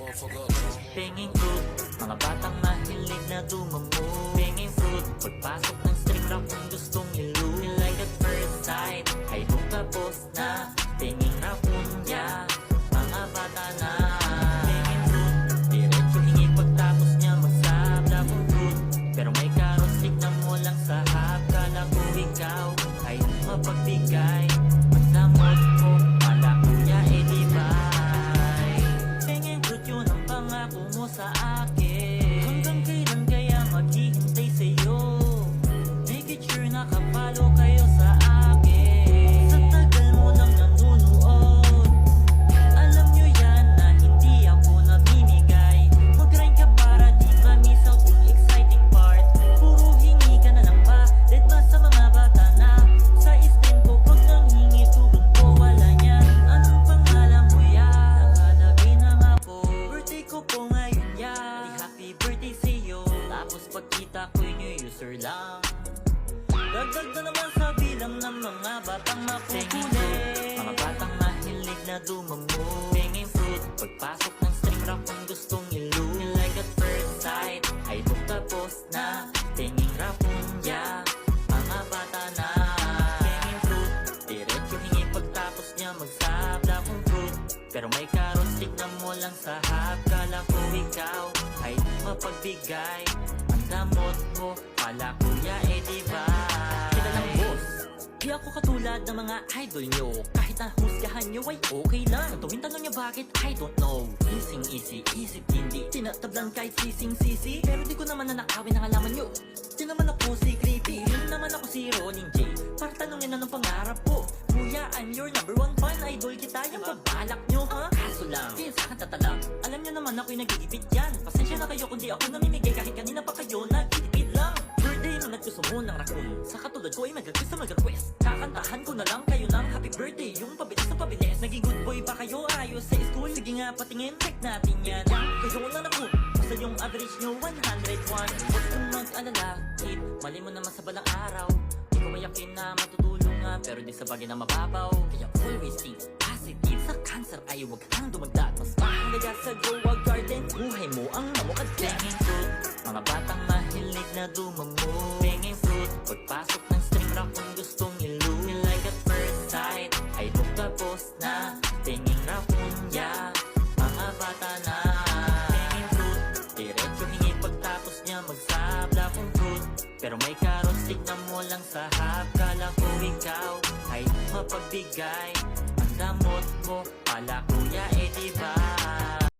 Pinging fruit, mga batang mahilig na dumamo. Pinging fruit, pagpasok ng string rock kung gustong ilu. Like at first sight, ay kung tapos na. Pinging raccoon, yeah, mga bata na. Pinging fruit, diretso hingi pagtapos niya magsabla kong fruit. Pero may carrot, tignan mo lang sa hap. Kala ko ikaw ay mapagbigay. Magdamot ko, pala kuya edibay. Pinging fruit, yun ang pangako mo sa akin. Hanggang kailan kaya maghihintay sa'yo? Make it sure nakapalo kayo sa akin. Sa tagal mo nang nanunood, alam nyo yan na hindi ako namimigay. Mag-grind ka para di ma-miss out yung exciting part. Puro hingi ka na lang ba? Dead ba sa mga bata na? Sa istem ko pag nang hingi tugon ko wala niyan. Anong pangalan mo yan? Nakalagay na nga po. Birthday ko po ngayon yan. Happy birthday sa'yo. Tapos pagkita ko yung new user lang. Dagdag na naman sa bilang ng mga batang makukulit. Mga batang mahilig na dumamo. Pinging fruit, pagpasok ng string rock kung gustong ilu. Like at first sight, ay kung tapos na. Pinging raccoon, yeah, mga bata na. Pinging fruit, diretso hingi pagtapos niya magsabla kong fruit. Pero may carrot, tignan mo lang sa hap. Kala ko ikaw ay mapagbigay. Ang damot mo, pala kuya edibay. Kita lang boss, di ako katulad ng mga idol nyo. Kahit na husgahan nyo ay okay lang. Sa tuwing tanong nyo bakit, I don't know. Easing easy, isip hindi tinatablan kahit sising-sisi. Pero di ko naman nanakawin ang alaman nyo. Di naman ako si Creepy, di naman ako si Ronin J. Para tanongin na ng pangarap ko. Kuya, I'm your number one fan. Idol kita, yung babalak nyo ha. Kaso lang, di sa akin tatalak. Alam nyo naman ako'y nagigipit yan. Pasensya na kayo kung di ako namimigay. Kahit kanina pa kayo nagtitipid lang. Birthday mo naggusto mo ng raccoon. Sa katulad ko ay mag-request na mag-request. Kakantahan ko na lang kayo ng happy birthday. Yung pabilis na pabilis. Naging good boy ba kayo ayos sa school? Sige nga patingin, check natin yan. Kayo na raccoon. Basta yung average nyo 101. Huwag kong mag-alala, kid. Mali mo naman sa balang araw. Di ko mayakin na matutulong nga. Pero di sa bagay na mababaw. Kaya always think positive. Sa cancer ay huwag kang dumagdag. Mas mahalaga sa Goa Garden. Buhay mo ang mamukadyan. Pinging fruit, mga batang mahilig na dumamo. Pinging fruit, pagpasok ng string rock kung gustong ilu. Like at first sight, ay kung tapos na. Pinging raccoon, yeah, mga bata na. Pinging fruit, diretso hingi pagtapos niya magsabla kong fruit. Pero may carrots, tignan mo lang sa hap. Kala ko ikaw ay mapagbigay. Ang damot mo, pala kuya edibay.